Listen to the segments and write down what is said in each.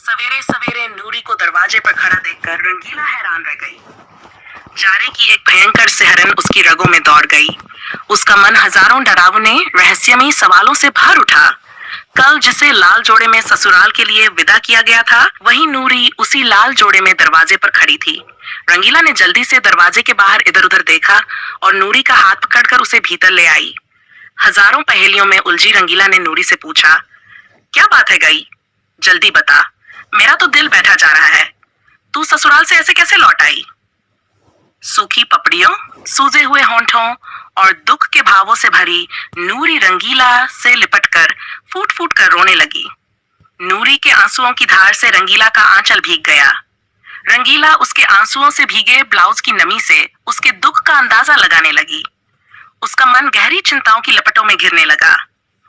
सवेरे सवेरे नूरी को दरवाजे पर खड़ा देखकर रंगीला हैरान रह गई। जारे की एक भयंकर सिहरन उसकी रगों में दौड़ गई। उसका मन हजारों डरावने रहस्यमयी सवालों से भर उठा। कल जिसे लाल जोड़े में ससुराल के लिए विदा किया गया था, वही नूरी उसी लाल जोड़े में दरवाजे पर खड़ी थी। रंगीला ने जल्दी से दरवाजे के बाहर इधर उधर देखा और नूरी का हाथ पकड़कर उसे भीतर ले आई। हजारों पहेलियों में उलझी रंगीला ने नूरी से पूछा, क्या बात है गई? जल्दी बता, मेरा तो दिल बैठा जा रहा है। तू ससुराल से ऐसे कैसे लौट आई? सूखी पपड़ियों, सूजे हुए होंठों और दुख के भावों से भरी नूरी रंगीला से लिपटकर फूट फूट कर रोने लगी। नूरी के आंसुओं की धार से रंगीला का आंचल भीग गया। रंगीला उसके आंसुओं से भीगे ब्लाउज की नमी से उसके दुख का अंदाजा लगाने लगी। उसका मन गहरी चिंताओं की लपटों में घिरने लगा।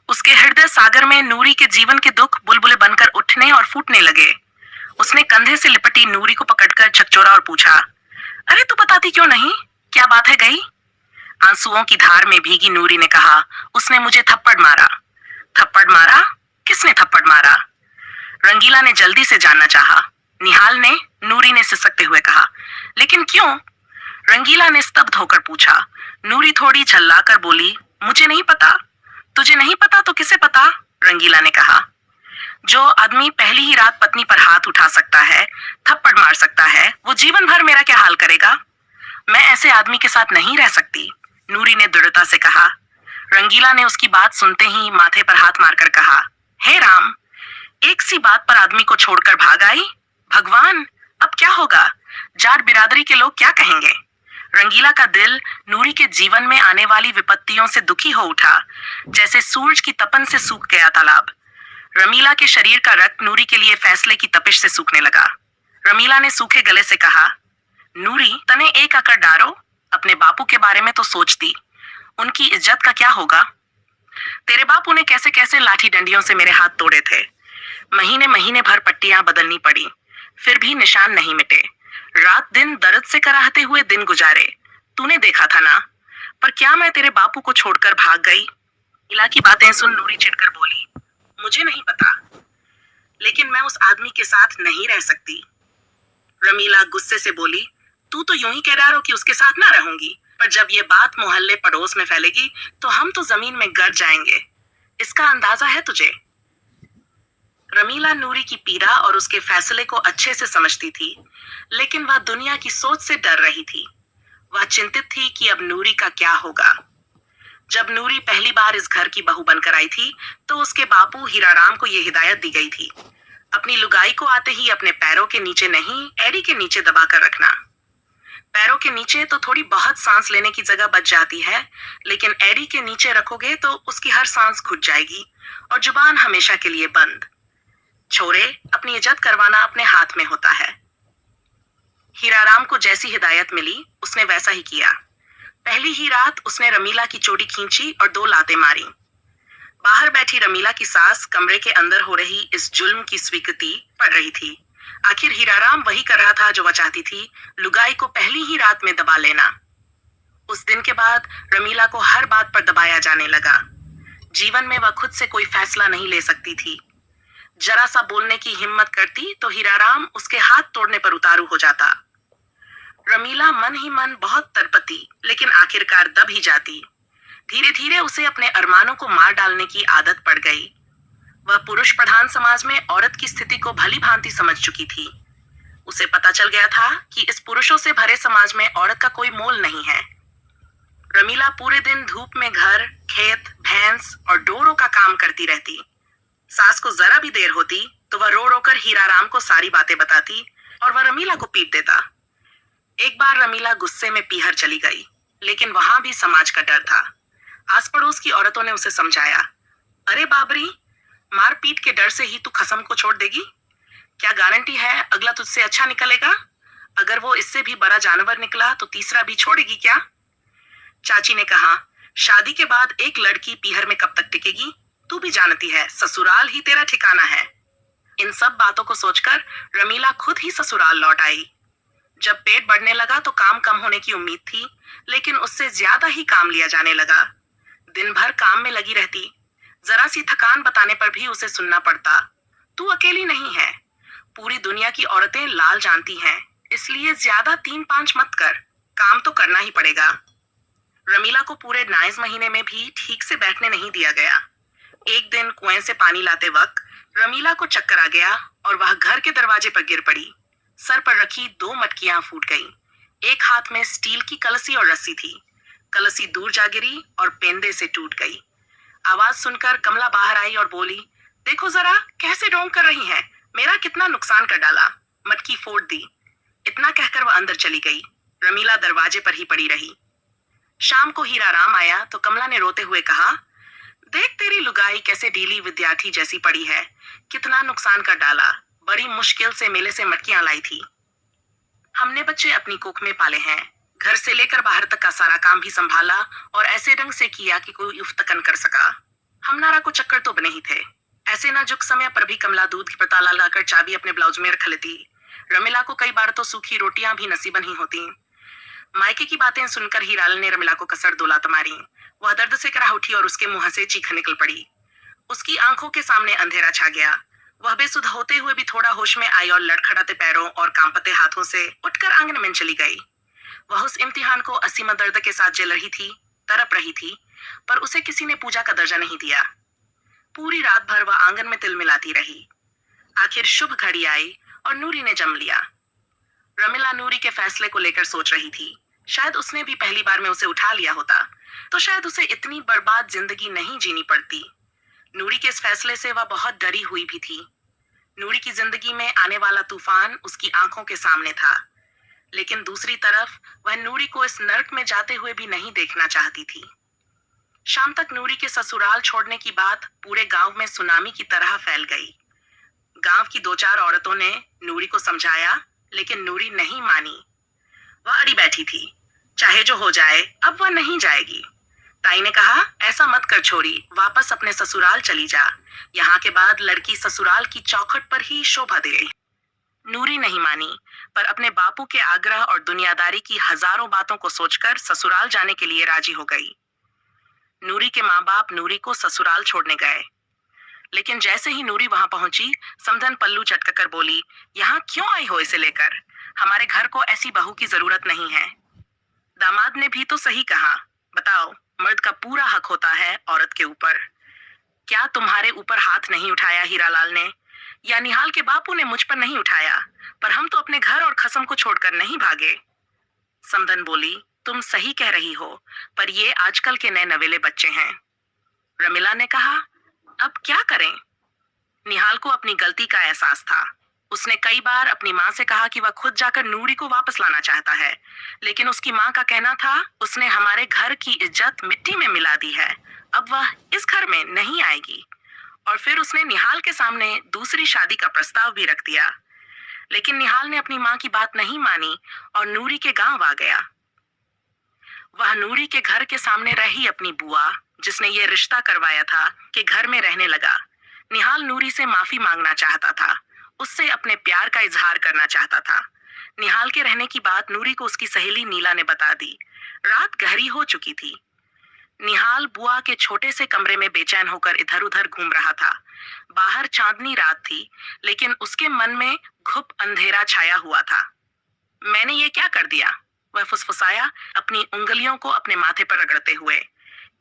उसके हृदय सागर में नूरी के जीवन के दुख बुलबुले बनकर उठने और फूटने लगे। उसने कंधे से लिपटी नूरी को पकड़कर झकझोरा और पूछा, अरे तू बताती क्यों नहीं? क्या बात है गई? आंसुओं की धार में भीगी नूरी ने कहा, उसने मुझे थप्पड़ मारा। थप्पड़ मारा? किसने थप्पड़ मारा? रंगीला ने जल्दी से जानना चाहा। निहाल ने, नूरी ने सिसकते हुए कहा। लेकिन क्यों? रंगीला ने स्तब्ध होकर पूछा। नूरी थोड़ी झल्लाकर बोली, मुझे नहीं पता। तुझे नहीं पता तो किसे पता? रंगीला ने कहा। जो आदमी पहली ही रात पत्नी पर हाथ उठा सकता है, थप्पड़ मार सकता है, वो जीवन भर मेरा क्या हाल करेगा? मैं ऐसे आदमी के साथ नहीं रह सकती, नूरी ने दृढ़ता से कहा। रंगीला ने उसकी बात सुनते ही माथे पर हाथ मारकर कहा, हे राम, एक सी बात पर आदमी को छोड़कर भाग आई। भगवान, अब क्या होगा? जाट बिरादरी के लोग क्या कहेंगे? रंगीला का दिल नूरी के जीवन में आने वाली विपत्तियों से दुखी हो उठा, जैसे सूरज की तपन से सूख गया तालाब। रमीला के शरीर का रक्त नूरी के लिए फैसले की तपिश से सूखने लगा। रमीला ने सूखे गले से कहा, नूरी, तने एक अकड़ डारो, अपने बापू के बारे में तो सोचती, उनकी इज्जत का क्या होगा? तेरे बापू ने कैसे कैसे लाठी डंडियों से मेरे हाथ तोड़े थे। महीने महीने भर पट्टियां बदलनी पड़ी, फिर भी निशान नहीं मिटे। रात दिन दर्द से कराहते हुए दिन गुजारे, तूने देखा था ना। पर क्या मैं तेरे बापू को छोड़कर भाग गई? इला की बातें सुन नूरी चिढ़कर बोली, मुझे नहीं पता, लेकिन मैं उस आदमी के साथ नहीं रह सकती। रमीला गुस्से से बोली, तू तो यूं ही कह रहा हो कि उसके साथ ना रहूंगी, पर जब ये बात मोहल्ले पड़ोस में फैलेगी तो हम तो जमीन में गिर जाएंगे। इसका अंदाजा है तुझे? रमीला नूरी की पीड़ा और उसके फैसले को अच्छे से समझती थी, लेकिन वह दुनिया की सोच से डर रही थी। वह चिंतित थी कि अब नूरी का क्या होगा। जब नूरी पहली बार इस घर की बहू बनकर आई थी, तो उसके बापू हीराराम को यह हिदायत दी गई थी, अपनी लुगाई को आते ही अपने पैरों के नीचे नहीं, एड़ी के नीचे दबा कर रखना। पैरों के नीचे तो थोड़ी बहुत सांस लेने की जगह बच जाती है, लेकिन एड़ी के नीचे रखोगे तो उसकी हर सांस घुट जाएगी और जुबान हमेशा के लिए बंद। छोरे, अपनी इज्जत करवाना अपने हाथ में होता है। हीराराम को जैसी हिदायत मिली, उसने वैसा ही किया। पहली ही रात उसने रमीला की चोटी खींची और 2 लातें मारी। बाहर बैठी रमीला की सास कमरे के अंदर हो रही इस जुल्म की स्वीकृति पड़ रही थी। आखिर हीराराम वही कर रहा था जो वह चाहती थी, लुगाई को पहली ही रात में दबा लेना। उस दिन के बाद रमीला को हर बात पर दबाया जाने लगा। जीवन में वह खुद से कोई फैसला नहीं ले सकती थी। जरा सा बोलने की हिम्मत करती तो हीराराम उसके हाथ तोड़ने पर उतारू हो जाता। रमीला मन ही मन बहुत तड़पती, लेकिन आखिरकार दब ही जाती। धीरे धीरे उसे अपने अरमानों को मार डालने की आदत पड़ गई। वह पुरुष प्रधान समाज में औरत की स्थिति को भली भांति समझ चुकी थी। उसे पता चल गया था कि इस पुरुषों से भरे समाज में औरत का कोई मोल नहीं है। रमीला पूरे दिन धूप में घर, खेत, भैंस और डोरों का काम करती रहती। सास को जरा भी देर होती तो वह रो रो कर हीराराम को सारी बातें बताती और वह रमीला को पीट देता। एक बार रमीला गुस्से में पीहर चली गई, लेकिन वहां भी समाज का डर था। आस पड़ोस की औरतों ने उसे समझाया, अरे बाबरी, मार पीट के डर से ही तू खसम को छोड़ देगी? क्या गारंटी है अगला तुझसे अच्छा निकलेगा? अगर वो इससे भी बड़ा जानवर निकला तो तीसरा भी छोड़ेगी क्या? चाची ने कहा, शादी के बाद एक लड़की पीहर में कब तक टिकेगी? तू भी जानती है, ससुराल ही तेरा ठिकाना है। इन सब बातों को सोचकर रमीला खुद ही ससुराल लौट आई। जब पेट बढ़ने लगा तो काम कम होने की उम्मीद थी, लेकिन उससे ज्यादा ही काम लिया जाने लगा। दिन भर काम में लगी रहती। जरा सी थकान बताने पर भी उसे सुनना पड़ता, तू अकेली नहीं है, दुनिया की औरतें लाल जानती हैं, इसलिए ज्यादा 3-5 मत कर, काम तो करना ही पड़ेगा। रमीला को पूरे 9 महीने में भी ठीक से बैठने नहीं दिया गया। एक दिन कुएं से पानी लाते वक्त रमीला को चक्कर आ गया और वह घर के दरवाजे पर गिर पड़ी। सर पर रखी 2 मटकियां फूट गईं। एक हाथ में स्टील की कलसी और रस्सी थी। कलसी दूर जा गिरी और पेंदे से टूट गई। आवाज सुनकर कमला बाहर आई और बोली, देखो जरा कैसे ढोंग कर रही हैं, मेरा कितना नुकसान कर डाला, मटकी फोड़ दी। इतना कहकर वह अंदर चली गई। रमीला दरवाजे पर ही पड़ी रही। शाम को हीराराम आया तो कमला ने रोते हुए कहा, देख तेरी लुगाई कैसे ढीली विद्यार्थी जैसी पड़ी है, कितना नुकसान कर डाला, बड़ी मुश्किल से मेले से मटकियां लाई थी। हमने बच्चे अपनी कोख में पाले हैं, घर से लेकर बाहर तक का सारा काम भी संभाला और ऐसे ढंग से किया कि कोई उफ्तकन कर सका। हम नारा को चक्कर तो बने ही थे। ऐसे नाजुक समय पर भी कमला दूध की पताला लाकर चाबी अपने ब्लाउज में रख लेती। रमीला को कई बार तो सूखी रोटियां भी नसीब नहीं होती। मायके की बातें सुनकर हीरालाल ने रमीला को कसर दो लात मारी। वह दर्द से कराह उठी और उसके मुंह से चीख निकल पड़ी। उसकी आंखों के सामने अंधेरा छा गया। वह बेसुध होते हुए भी थोड़ा होश में आई और लड़खड़ाते पैरों और कांपते हाथों से उठकर आंगन में चली गई। वह उस इम्तिहान को असीम दर्द के साथ झेल रही थी, तड़प रही थी, पर उसे किसी ने पूजा का दर्जा नहीं दिया। पूरी रात भर वह आंगन में तिलमिलाती रही। आखिर शुभ घड़ी आई और नूरी ने जम लिया। रमीला नूरी के फैसले को लेकर सोच रही थी। शायद उसने भी पहली बार में उसे उठा लिया होता तो शायद उसे इतनी बर्बाद जिंदगी नहीं जीनी पड़ती। नूरी के इस फैसले से वह बहुत डरी हुई भी थी। नूरी की जिंदगी में आने वाला तूफान उसकी आंखों के सामने था, लेकिन दूसरी तरफ वह नूरी को इस नर्क में जाते हुए भी नहीं देखना चाहती थी। शाम तक नूरी के ससुराल छोड़ने की बात पूरे गांव में सुनामी की तरह फैल गई। गांव की 2-4 औरतों ने नूरी को समझाया, लेकिन नूरी नहीं मानी। वह अड़ी बैठी थी, चाहे जो हो जाए अब वह नहीं जाएगी। ताई ने कहा, ऐसा मत कर छोरी, वापस अपने ससुराल चली जा, यहाँ के बाद लड़की ससुराल की चौखट पर ही शोभा दे। नूरी नहीं मानी, पर अपने बापू के आग्रह और दुनियादारी की हजारों बातों को सोचकर ससुराल जाने के लिए राजी हो गई। नूरी के माँ बाप नूरी को ससुराल छोड़ने गए, लेकिन जैसे ही नूरी वहां पहुंची, समधन पल्लू चटककर बोली, यहाँ क्यों आई हो इसे लेकर? हमारे घर को ऐसी बहू की जरूरत नहीं है। दामाद ने भी तो सही कहा, बताओ, मर्द का पूरा हक होता है औरत के ऊपर। क्या तुम्हारे ऊपर हाथ नहीं उठाया हीरालाल ने, या निहाल के बापू ने मुझ पर नहीं उठाया? पर हम तो अपने घर और खसम को छोड़कर नहीं भागे। समधन बोली, तुम सही कह रही हो, पर ये आजकल के नए नवेले बच्चे हैं। रमीला ने कहा, अब क्या करें? निहाल को अपनी गलती का एहसास था। उसने कई बार अपनी माँ से कहा कि वह खुद जाकर नूरी को वापस लाना चाहता है, लेकिन उसकी माँ का कहना था, उसने हमारे घर की इज्जत मिट्टी में मिला दी है, अब वह इस घर में नहीं आएगी। और फिर उसने निहाल के सामने दूसरी शादी का प्रस्ताव भी रख दिया, लेकिन निहाल ने अपनी माँ की बात नहीं मानी और नूरी के गांव आ गया। वह नूरी के घर के सामने रही अपनी बुआ, जिसने ये रिश्ता करवाया था, के घर में रहने लगा। निहाल नूरी से माफी मांगना चाहता था, उससे अपने प्यार का इजहार करना चाहता था। निहाल के रहने की बात नूरी को उसकी सहेली नीला ने बता दी। रात गहरी हो चुकी थी। निहाल बुआ के छोटे से कमरे में बेचैन होकर इधर उधर घूम रहा था। बाहर चांदनी रात थी, लेकिन उसके मन में घुप अंधेरा छाया हुआ था। मैंने ये क्या कर दिया? वह फुसफुसाया, अपनी उंगलियों को अपने माथे पर रगड़ते हुए।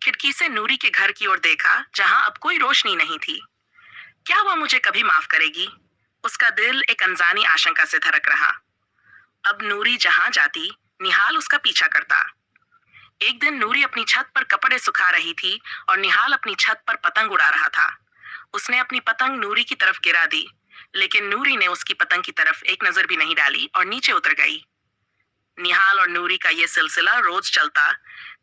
खिड़की से नूरी के घर की ओर देखा, जहां अब कोई रोशनी नहीं थी। क्या वह मुझे कभी माफ करेगी? उसका दिल एक अनजानी आशंका से धड़क रहा। अब नूरी जहां जाती, निहाल उसका पीछा करता। एक दिन नूरी अपनी छत पर कपड़े सुखा रही थी और निहाल अपनी छत पर पतंग उड़ा रहा था। उसने अपनी पतंग नूरी की तरफ गिरा दी, लेकिन नूरी ने उसकी पतंग की तरफ एक नजर भी नहीं डाली और नीचे उतर गई। निहाल और नूरी का यह सिलसिला रोज चलता।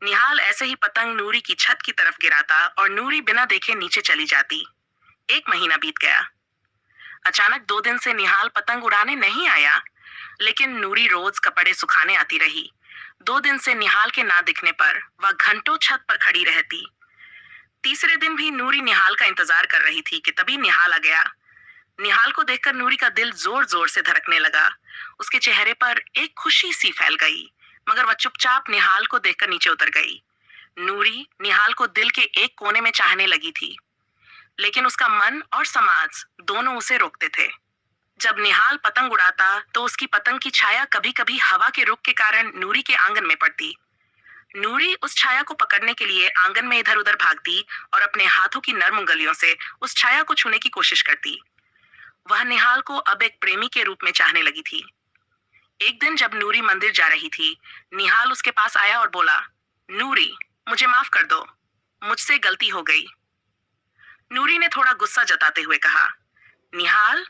निहाल ऐसे ही पतंग नूरी की छत की तरफ गिराता और नूरी बिना देखे नीचे चली जाती। 1 महीना बीत गया। अचानक 2 दिन से निहाल पतंग उड़ाने नहीं आया, लेकिन नूरी रोज कपड़े सुखाने आती रही। 2 दिन से निहाल के ना दिखने पर वह घंटों छत पर खड़ी रहती। तीसरे दिन भी नूरी निहाल का इंतजार कर रही थी कि तभी निहाल आ गया। निहाल को देखकर नूरी का दिल जोर जोर से धड़कने लगा। उसके चेहरे पर एक खुशी सी फैल गई, मगर वह चुपचाप निहाल को देखकर नीचे उतर गई। नूरी निहाल को दिल के एक कोने में चाहने लगी थी, लेकिन उसका मन और समाज दोनों उसे रोकते थे। जब निहाल पतंग उड़ाता तो उसकी पतंग की छाया कभी कभी हवा के रुख के कारण नूरी के आंगन में पड़ती। नूरी उस छाया को पकड़ने के लिए आंगन में इधर उधर भागती और अपने हाथों की नर्म उंगलियों से उस छाया को छूने की कोशिश करती। वह निहाल को अब एक प्रेमी के रूप में चाहने लगी थी। एक दिन जब नूरी मंदिर जा रही थी, निहाल उसके पास आया और बोला, नूरी, मुझे माफ कर दो, मुझसे गलती हो गई। नूरी ने थोड़ा गुस्सा जताते हुए कहा, निहाल,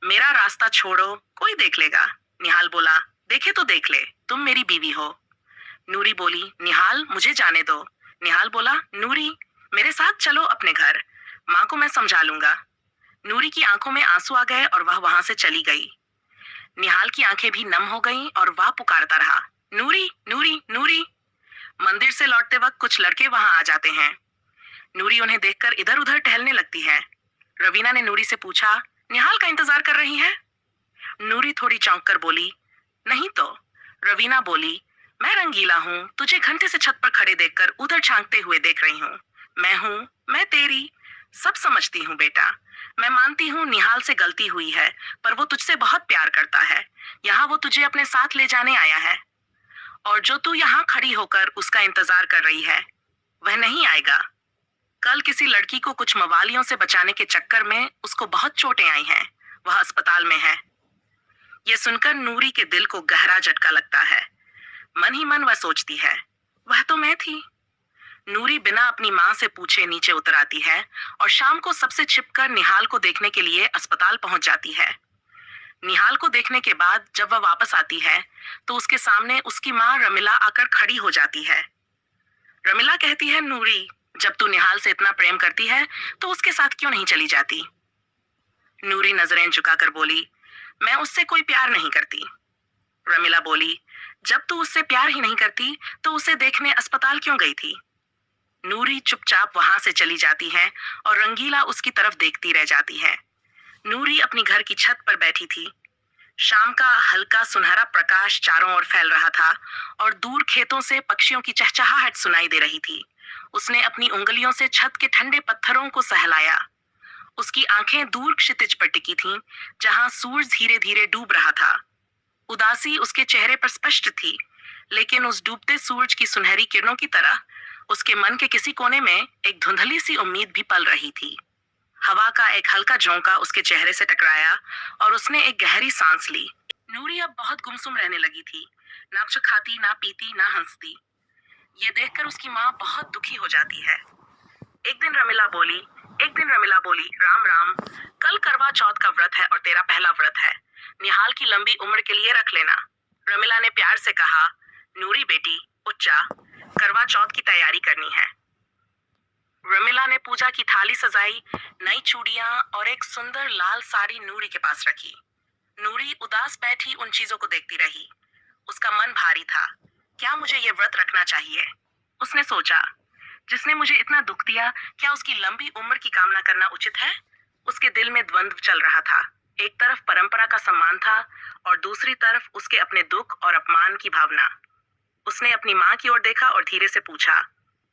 मेरा रास्ता छोड़ो, कोई देख लेगा। निहाल बोला, देखे तो देख ले, तुम मेरी बीवी हो। नूरी बोली, निहाल, मुझे जाने दो। निहाल बोला, नूरी, मेरे साथ चलो अपने घर, माँ को मैं समझा लूंगा। नूरी की आंखों में आंसू आ गए और वह वहां से चली गई। निहाल की आंखें भी नम हो गईं और वह पुकारता रहा, नूरी, नूरी, नूरी। मंदिर से लौटते वक्त कुछ लड़के वहां आ जाते हैं। नूरी उन्हें देखकर इधर उधर टहलने लगती है। रवीना ने नूरी से पूछा, निहाल का इंतजार कर रही है? नूरी थोड़ी चौंक कर बोली, नहीं तो। रवीना बोली, मैं रंगीला हूँ, तुझे घंटे से छत पर खड़े देखकर उधर झांकते हुए देख रही हूँ। मैं हूँ, मैं तेरी, सब समझती हूँ बेटा। मैं मानती हूँ निहाल से गलती हुई है, पर वो तुझसे बहुत प्यार करता है। यहाँ वो तुझे अपने साथ ले जाने आया है, और जो तू यहाँ खड़ी होकर उसका इंतजार कर रही है, वह नहीं आएगा। कल किसी लड़की को कुछ मवालियों से बचाने के चक्कर में उसको बहुत चोटें आई हैं। वह अस्पताल में है। यह सुनकर नूरी के दिल को गहरा झटका लगता है। मन ही मन वह सोचती है, वह तो मैं थी। नूरी बिना अपनी माँ से पूछे नीचे उतर आती है और शाम को सबसे छिपकर निहाल को देखने के लिए अस्पताल पहुंच जाती है। निहाल को देखने के बाद जब वह वापस आती है तो उसके सामने उसकी माँ रमिला आकर खड़ी हो जाती है। रमिला कहती है, नूरी, जब तू निहाल से इतना प्रेम करती है तो उसके साथ क्यों नहीं चली जाती? नूरी नजरें झुकाकर बोली, मैं उससे कोई प्यार नहीं करती। रमिला बोली, जब तू उससे प्यार ही नहीं करती तो उसे देखने अस्पताल क्यों गई थी? नूरी चुपचाप वहां से चली जाती है और रंगीला उसकी तरफ देखती रह जाती है। नूरी अपनी घर की छत पर बैठी थी। शाम का हल्का सुनहरा प्रकाश चारों ओर फैल रहा था और दूर खेतों से पक्षियों की चहचहाहट सुनाई दे रही थी। उसने अपनी उंगलियों से छत के ठंडे पत्थरों को सहलाया। उसकी आंखें दूर क्षितिज पर टिकी थीं, जहां सूरज धीरे धीरे डूब रहा था। उदासी उसके चेहरे पर स्पष्ट थी, लेकिन उस डूबते सूरज की सुनहरी किरणों की तरह उसके मन के किसी कोने में एक धुंधली सी उम्मीद भी पल रही थी। हवा का एक हल्का झोंका उसके चेहरे से टकराया और उसने एक गहरी सांस ली। नूरी अब बहुत गुमसुम रहने लगी थी, ना कुछ खाती, ना पीती, ना हंसती। ये देखकर उसकी माँ बहुत दुखी हो जाती है। एक दिन रमिला बोली, राम राम, कल करवा चौथ का व्रत है और तेरा पहला व्रत है। निहाल की लंबी उम्र के लिए रख लेना। रमिला ने प्यार से कहा, नूरी बेटी, उठ जा, करवा चौथ की तैयारी करनी है। रमिला ने पूजा की थाली सजाई, नई चूड़ियां और एक सुंदर लाल साड़ी नूरी के पास रखी। नूरी उदास बैठी उन चीजों को देखती रही। उसका मन भारी था। क्या मुझे ये व्रत रखना चाहिए? उसने सोचा, जिसने मुझे इतना दुख दिया, क्या उसकी लंबी उम्र की कामना करना उचित है? उसके दिल में द्वंद्व चल रहा था। एक तरफ परंपरा का सम्मान था और दूसरी तरफ उसके अपने दुख और अपमान की भावना। उसने अपनी माँ की ओर देखा और धीरे से पूछा,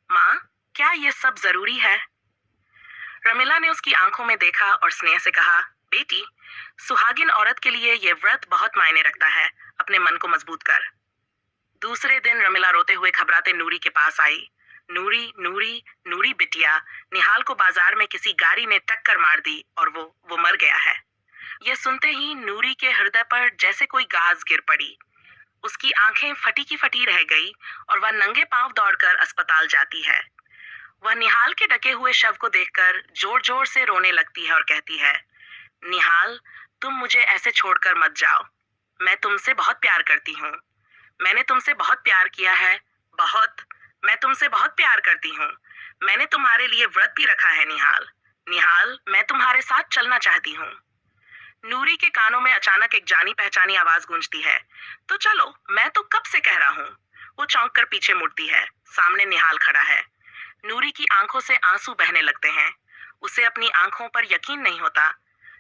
माँ, क्या ये सब जरूरी है? रमिला ने उसकी आंखों में देखा और स्नेह से कहा, बेटी, सुहागिन औरत के लिए यह व्रत बहुत मायने रखता है, अपने मन को मजबूत कर। दूसरे दिन रमिला रोते हुए घबराते नूरी के पास आई। नूरी, नूरी, नूरी बिटिया, निहाल को बाजार में किसी गाड़ी ने टक्कर मार दी और वो मर गया है। यह सुनते ही नूरी के हृदय पर जैसे कोई गाज गिर पड़ी। उसकी आंखें फटी की फटी रह गई और वह नंगे पांव दौड़कर अस्पताल जाती है। वह निहाल के ढके हुए शव को देखकर जोर जोर से रोने लगती है और कहती है, निहाल, तुम मुझे ऐसे छोड़कर मत जाओ। मैं तुमसे बहुत प्यार करती हूँ। मैंने तुमसे बहुत प्यार किया है, बहुत। मैं तुमसे बहुत प्यार करती हूँ। मैंने तुम्हारे लिए व्रत भी रखा है, निहाल। निहाल, मैं तुम्हारे साथ चलना चाहती हूँ। नूरी के कानों में अचानक एक जानी पहचानी आवाज गूंजती है, तो चलो, मैं तो कब से कह रहा हूँ। वो चौंक कर पीछे मुड़ती है। सामने निहाल खड़ा है। नूरी की आंखों से आंसू बहने लगते हैं। उसे अपनी आंखों पर यकीन नहीं होता।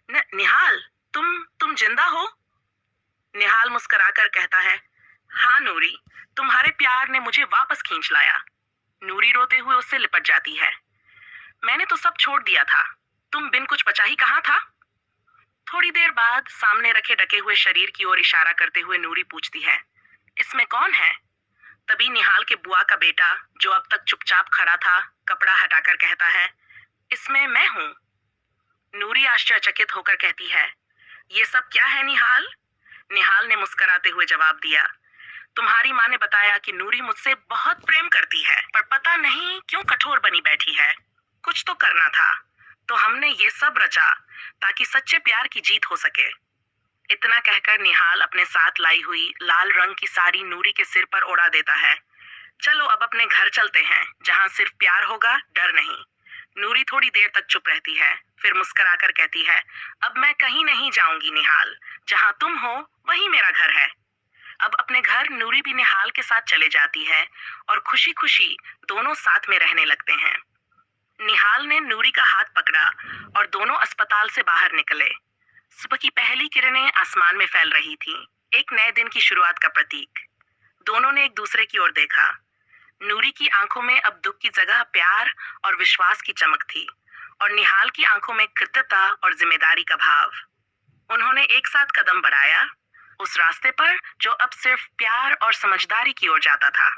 निहाल, तुम जिंदा हो? निहाल मुस्कुराकर कहता है, हाँ नूरी, तुम्हारे प्यार ने मुझे वापस खींच लाया। नूरी रोते हुए उससे लिपट जाती है। मैंने तो सब छोड़ दिया था, तुम बिन कुछ बचा ही कहाँ था? थोड़ी देर बाद सामने रखे ढके हुए शरीर की ओर इशारा करते हुए नूरी पूछती है, इसमें कौन है? तभी निहाल के बुआ का बेटा, जो अब तक चुपचाप खड़ा था, कपड़ा हटाकर कहता है, इसमें मैं हूँ। नूरी आश्चर्यचकित होकर कहती है, ये सब क्या है निहाल? निहाल ने मुस्कुराते हुए जवाब दिया, तुम्हारी माँ ने बताया कि नूरी मुझसे बहुत प्रेम करती है, पर पता नहीं क्यों कठोर बनी बैठी है। कुछ तो करना था, तो हमने ये सब रचा ताकि सच्चे प्यार की जीत हो सके। इतना कहकर निहाल अपने साथ लाई हुई लाल रंग की साड़ी नूरी के सिर पर ओढ़ा देता है। चलो अब अपने घर चलते हैं, जहाँ सिर्फ प्यार होगा, डर नहीं। नूरी थोड़ी देर तक चुप रहती है, फिर मुस्कुराकर कहती है, अब मैं कहीं नहीं जाऊंगी निहाल, जहाँ तुम हो वही मेरा घर है। अब अपने घर नूरी भी निहाल के साथ चले जाती है और खुशी खुशी दोनों साथ में रहने लगते हैं। निहाल ने नूरी का हाथ पकड़ा और दोनों अस्पताल से बाहर निकले। सुबह की पहली किरणें आसमान में फैल रही थीं, एक नए दिन की शुरुआत का प्रतीक। दोनों ने एक दूसरे की ओर देखा। नूरी की आंखों में अब दुख की जगह प्यार और विश्वास की चमक थी, और निहाल की आंखों में कृतज्ञता और जिम्मेदारी का भाव। उन्होंने एक साथ कदम बढ़ाया, उस रास्ते पर जो अब सिर्फ प्यार और समझदारी की ओर जाता था।